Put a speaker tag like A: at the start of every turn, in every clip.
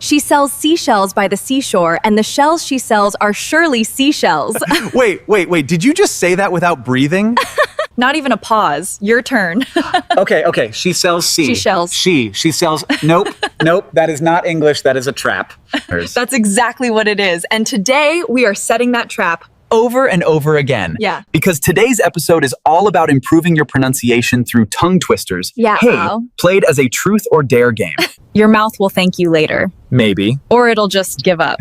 A: She sells seashells by the seashore, and the shells she sells are surely seashells.
B: Wait. Did you just say that without breathing?
A: Not even a pause. Your turn.
B: Okay. She sells
A: Seashells.
B: She sells... Nope. That is not English. That is a trap.
A: That's exactly what it is. And today we are setting that trap
B: over and over again.
A: Yeah.
B: Because today's episode is all about improving your pronunciation through tongue twisters.
A: Yeah.
B: Played as a truth or dare game.
A: Your mouth will thank you later.
B: Maybe.
A: Or it'll just give up.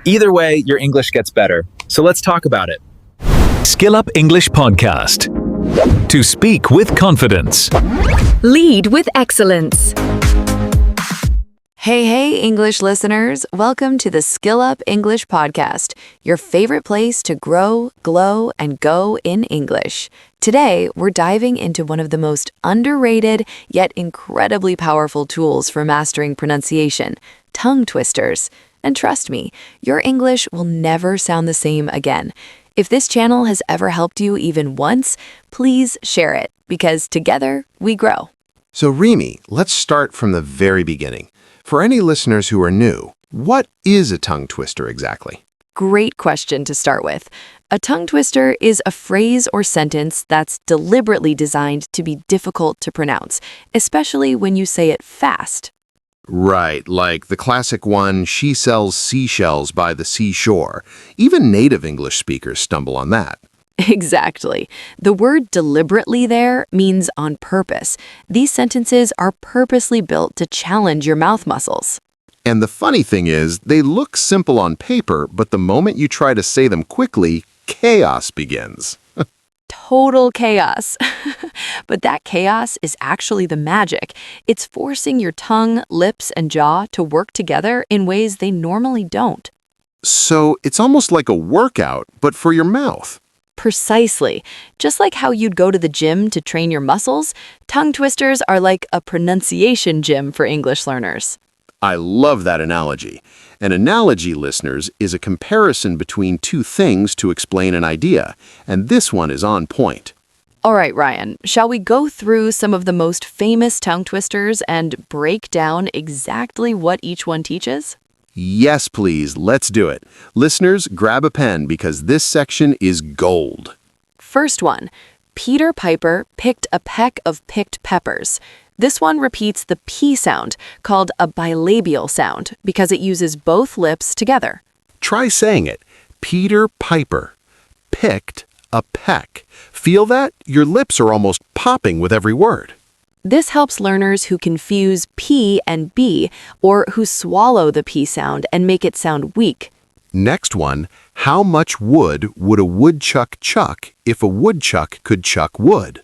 B: Either way, your English gets better. So let's talk about it.
C: SkillUp English Podcast. To speak with confidence.
A: Lead with excellence.
D: Hey, English listeners. Welcome to the SkillUp English Podcast, your favorite place to grow, glow, and go in English. Today, we're diving into one of the most underrated yet incredibly powerful tools for mastering pronunciation, tongue twisters. And trust me, your English will never sound the same again. If this channel has ever helped you even once, please share it, because together we grow.
E: So RIMI, let's start from the very beginning. For any listeners who are new, what is a tongue twister exactly?
D: Great question to start with. A tongue twister is a phrase or sentence that's deliberately designed to be difficult to pronounce, especially when you say it fast.
E: Right, like the classic one, she sells seashells by the seashore. Even native English speakers stumble on that.
D: Exactly. The word deliberately there means on purpose. These sentences are purposely built to challenge your mouth muscles.
E: And the funny thing is, they look simple on paper, but the moment you try to say them quickly, chaos begins.
D: Total chaos. But that chaos is actually the magic. It's forcing your tongue, lips, and jaw to work together in ways they normally don't.
E: So it's almost like a workout, but for your mouth.
D: Precisely. Just like how you'd go to the gym to train your muscles, tongue twisters are like a pronunciation gym for English learners.
E: I love that analogy. An analogy, listeners, is a comparison between two things to explain an idea, and this one is on point.
D: All right, Ryan, shall we go through some of the most famous tongue twisters and break down exactly what each one teaches?
E: Yes, please. Let's do it. Listeners, grab a pen because this section is gold.
D: First one, Peter Piper picked a peck of picked peppers. This one repeats the P sound, called a bilabial sound, because it uses both lips together.
E: Try saying it. Peter Piper picked a peck. Feel that? Your lips are almost popping with every word.
D: This helps learners who confuse P and B, or who swallow the P sound and make it sound weak.
E: Next one, how much wood would a woodchuck chuck if a woodchuck could chuck wood?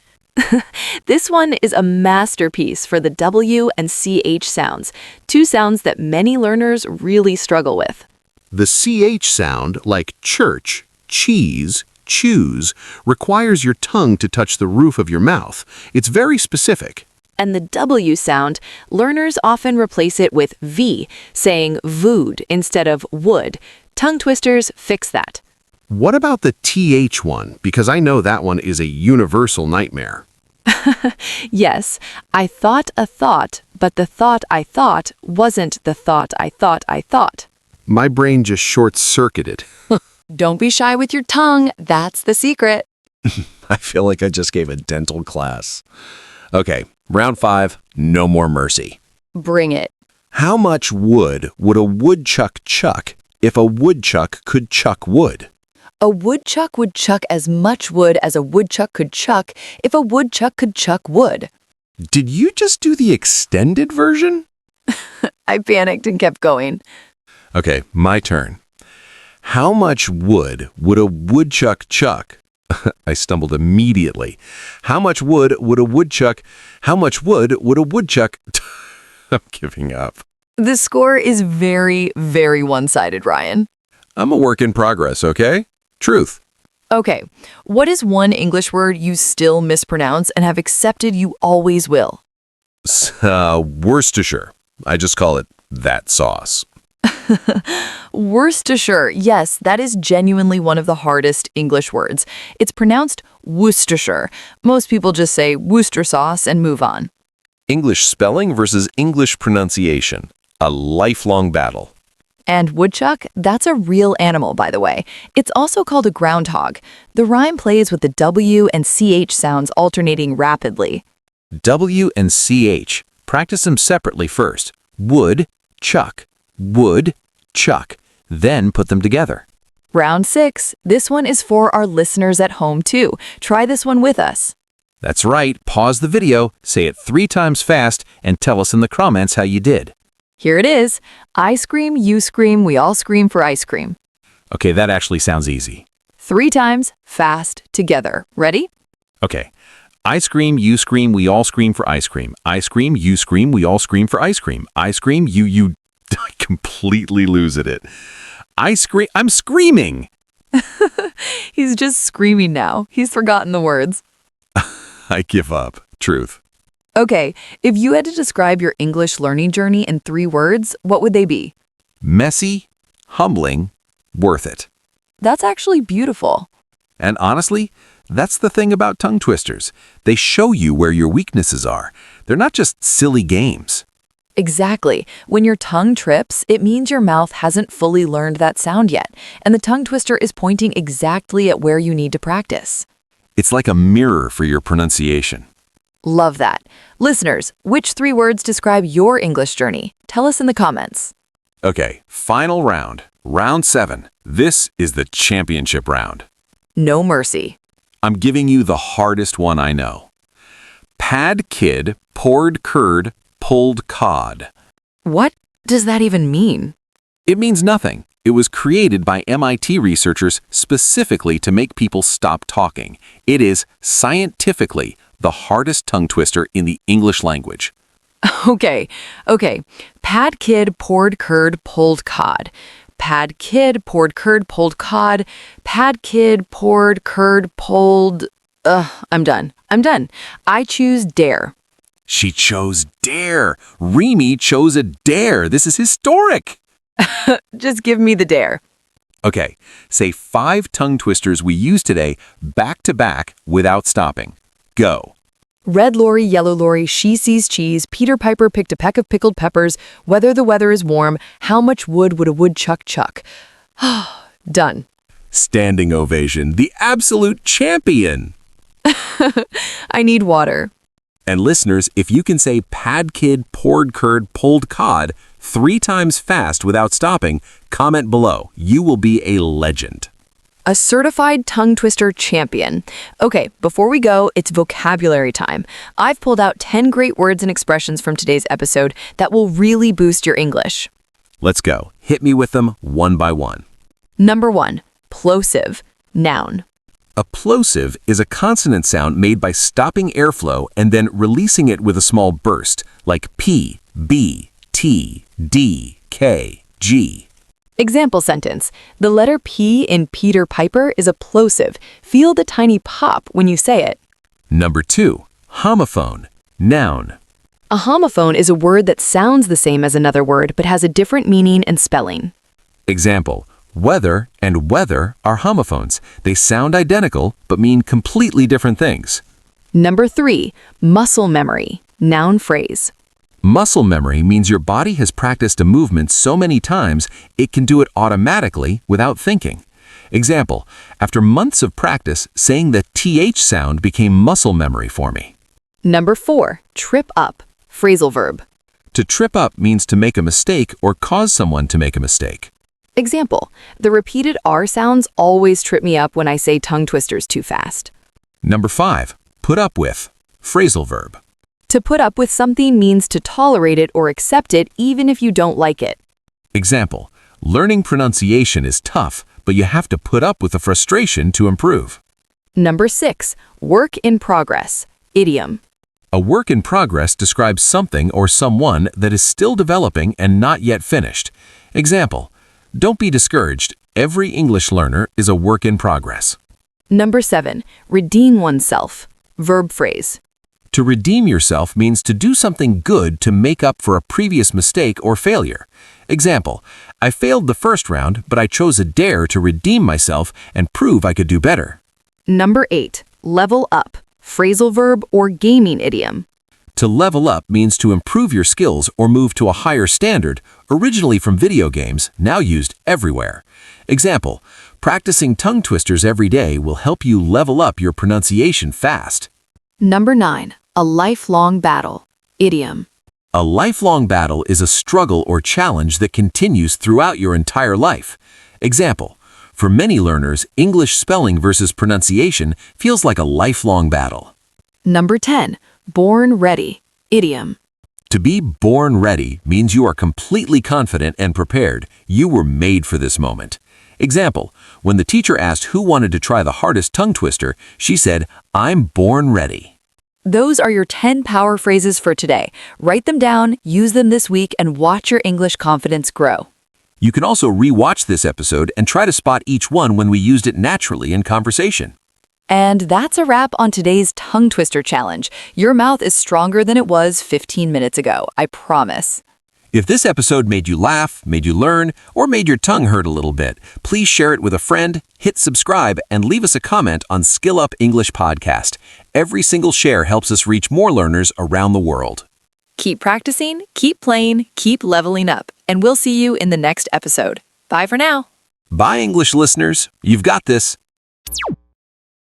D: This one is a masterpiece for the W and CH sounds, two sounds that many learners really struggle with.
E: The CH sound, like church, cheese, choose, requires your tongue to touch the roof of your mouth. It's very specific.
D: And the W sound, learners often replace it with V, saying vood instead of would. Tongue twisters fix that.
E: What about the TH one? Because I know that one is a universal nightmare.
D: Yes, I thought a thought, but the thought I thought wasn't the thought I thought I thought.
E: My brain just short-circuited.
D: Don't be shy with your tongue. That's the secret.
E: I feel like I just gave a dental class. Okay, round 5, no more mercy.
D: Bring it.
E: How much wood would a woodchuck chuck if a woodchuck could chuck wood?
D: A woodchuck would chuck as much wood as a woodchuck could chuck if a woodchuck could chuck wood.
E: Did you just do the extended version?
D: I panicked and kept going.
E: Okay, my turn. How much wood would a woodchuck chuck? I stumbled immediately. How much wood would a woodchuck? I'm giving up.
D: The score is very, very one-sided, Ryan.
E: I'm a work in progress, okay? Truth.
D: Okay, what is one English word you still mispronounce and have accepted you always will?
E: Worcestershire. I just call it that sauce.
D: Worcestershire. Yes, that is genuinely one of the hardest English words. It's pronounced Worcestershire. Most people just say Worcester sauce and move on.
F: English spelling versus English pronunciation.
E: A lifelong battle.
D: And woodchuck, that's a real animal, by the way. It's also called a groundhog. The rhyme plays with the W and CH sounds alternating rapidly.
E: W and CH. Practice them separately first. Wood, chuck. Wood, chuck. Then put them together.
D: Round 6. This one is for our listeners at home, too. Try this one with us.
E: That's right. Pause the video, say it 3 times fast, and tell us in the comments how you did.
D: Here it is. I scream, you scream, we all scream for ice cream.
E: Okay, that actually sounds easy.
D: 3 times, fast, together. Ready?
E: Okay. I scream, you scream, we all scream for ice cream. I scream, you scream, we all scream for ice cream. I scream, you I completely lose it. I'm screaming.
D: He's just screaming now. He's forgotten the words.
E: I give up. Truth.
D: Okay, if you had to describe your English learning journey in 3 words, what would they be?
E: Messy, humbling, worth it.
D: That's actually beautiful.
E: And honestly, that's the thing about tongue twisters. They show you where your weaknesses are. They're not just silly games.
D: Exactly. When your tongue trips, it means your mouth hasn't fully learned that sound yet, and the tongue twister is pointing exactly at where you need to practice.
E: It's like a mirror for your pronunciation.
D: Love that. Listeners, which 3 words describe your English journey? Tell us in the comments.
E: Okay, final round. Round 7. This is the championship round.
D: No mercy.
E: I'm giving you the hardest one I know. Pad kid, poured curd, pulled cod.
D: What does that even mean?
E: It means nothing. It was created by MIT researchers specifically to make people stop talking. It is scientifically the hardest tongue twister in the English language.
D: Okay. Pad kid, poured curd, pulled cod. Pad kid, poured curd, pulled cod. Pad kid, poured curd, pulled... I'm done. I choose dare.
E: She chose dare. RIMI chose a dare. This is historic.
D: Just give me the dare.
E: Okay, say 5 tongue twisters we use today back to back without stopping. Go.
D: Red lorry, yellow lorry, she sees cheese, Peter Piper picked a peck of pickled peppers, whether the weather is warm, how much wood would a woodchuck chuck? Done.
E: Standing ovation, the absolute champion.
D: I need water.
E: And listeners, if you can say pad kid, poured curd, pulled cod 3 times fast without stopping, comment below. You will be a legend.
D: A certified tongue twister champion. Okay, before we go, it's vocabulary time. I've pulled out 10 great words and expressions from today's episode that will really boost your English.
E: Let's go. Hit me with them one by one.
D: Number 1, plosive, noun.
E: A plosive is a consonant sound made by stopping airflow and then releasing it with a small burst, like P, B, T, D, K, G.
D: Example sentence. The letter P in Peter Piper is a plosive. Feel the tiny pop when you say it.
E: Number 2, homophone, noun.
D: A homophone is a word that sounds the same as another word but has a different meaning and spelling.
E: Example, weather and weather are homophones. They sound identical but mean completely different things.
D: Number 3, muscle memory, noun phrase.
E: Muscle memory means your body has practiced a movement so many times it can do it automatically without thinking. Example, after months of practice, saying the TH sound became muscle memory for me.
D: Number 4, trip up, phrasal verb.
E: To trip up means to make a mistake or cause someone to make a mistake.
D: Example, the repeated R sounds always trip me up when I say tongue twisters too fast.
E: Number 5, put up with, phrasal verb.
D: To put up with something means to tolerate it or accept it even if you don't like it.
E: Example, learning pronunciation is tough, but you have to put up with the frustration to improve.
D: Number 6, work in progress, idiom.
E: A work in progress describes something or someone that is still developing and not yet finished. Example, don't be discouraged. Every English learner is a work in progress.
D: Number 7, redeem oneself, verb phrase.
E: To redeem yourself means to do something good to make up for a previous mistake or failure. Example, I failed the first round, but I chose a dare to redeem myself and prove I could do better.
D: Number 8, level up, phrasal verb or gaming idiom.
E: To level up means to improve your skills or move to a higher standard, originally from video games, now used everywhere. Example, practicing tongue twisters every day will help you level up your pronunciation fast.
D: Number 9. A lifelong battle. Idiom.
E: A lifelong battle is a struggle or challenge that continues throughout your entire life. Example, for many learners, English spelling versus pronunciation feels like a lifelong battle.
D: Number 10. Born ready. Idiom.
E: To be born ready means you are completely confident and prepared. You were made for this moment. Example, when the teacher asked who wanted to try the hardest tongue twister, she said, "I'm born ready."
D: Those are your 10 power phrases for today. Write them down, use them this week, and watch your English confidence grow.
E: You can also re-watch this episode and try to spot each one when we used it naturally in conversation.
D: And that's a wrap on today's tongue twister challenge. Your mouth is stronger than it was 15 minutes ago, I promise.
E: If this episode made you laugh, made you learn, or made your tongue hurt a little bit, please share it with a friend, hit subscribe, and leave us a comment on SkillUp English Podcast. Every single share helps us reach more learners around the world.
D: Keep practicing, keep playing, keep leveling up, and we'll see you in the next episode. Bye for now.
E: Bye, English listeners. You've got this.